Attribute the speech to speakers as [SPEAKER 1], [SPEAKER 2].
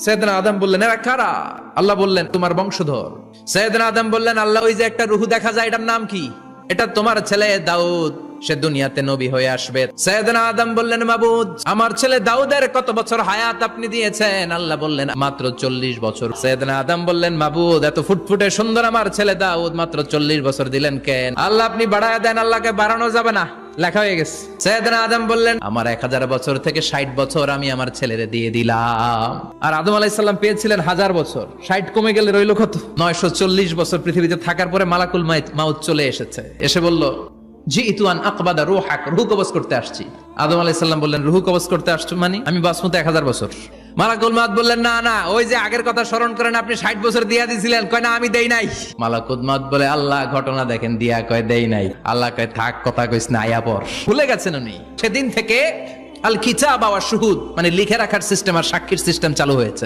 [SPEAKER 1] সৈয়দনা আদম বললেন, এরা কারা? আল্লাহ বললেন, তোমার বংশধর। সৈয়দনা আদম বললেন, আল্লাহ, ওই যে একটা রূহ দেখা যায়, এটার নাম কি? এটা তোমার ছেলে দাউদ, সে দুনিয়াতে নবী হয়ে আসবে। সৈয়দনা আদম বললেন, মাবুদ, আমার ছেলে দাউদের কত বছর হায়াত আপনি দিয়েছেন? আল্লাহ বললেন, মাত্র 40 বছর। সৈয়দনা আদম বললেন, মাবুদ, এত ফুটফুটে সুন্দর আমার ছেলে দাউদ, মাত্র 40 বছর দিলেন কেন? আল্লাহ, আপনি বাড়ায় দেন, আল্লাহকে বাড়ানো যাবে না, লেখা হয়ে গেছে। সৈয়দনা আদম বললেন, আমার 1000 বছর থেকে 60 বছর আমি আমার ছেলেরে দিয়ে দিলাম। আর আদম আলাইহিস সালাম পেয়েছিলেন 1000 বছর, 60 কমে গেলে রইল কত? 940 বছর পৃথিবীতে থাকার পরে মালাকুল মাউত চলে এসেছে, এসে বলল, জিইতু আন আকবাদা রূহাক, রূহ কবজ করতে আসছি। আদম আলাইহিস সালাম বললেন, রূহ কবজ করতে আসছো মানে? আমি বাঁচবো তো 1000 বছর। মালাকুল মাউত বললেন, না না, ওই যে আগের কথা স্মরণ করেন, আপনি 60 বছর দিয়া দিয়েছিলেন। কয়, না, আমি দেই নাই। মালাকুল মাউত বলে, আল্লাহ, ঘটনা দেখেন, দিয়া কয় দেই নাই। আল্লাহ কয়, থাক, কথা কইস না, আয়া পর। ভুলে গেছেন উনি। সেদিন থেকে আল কিতাব ওয়া শুহুদ, মানে লিখে রাখার সিস্টেম আর সাক্ষীর সিস্টেম চালু হয়েছে।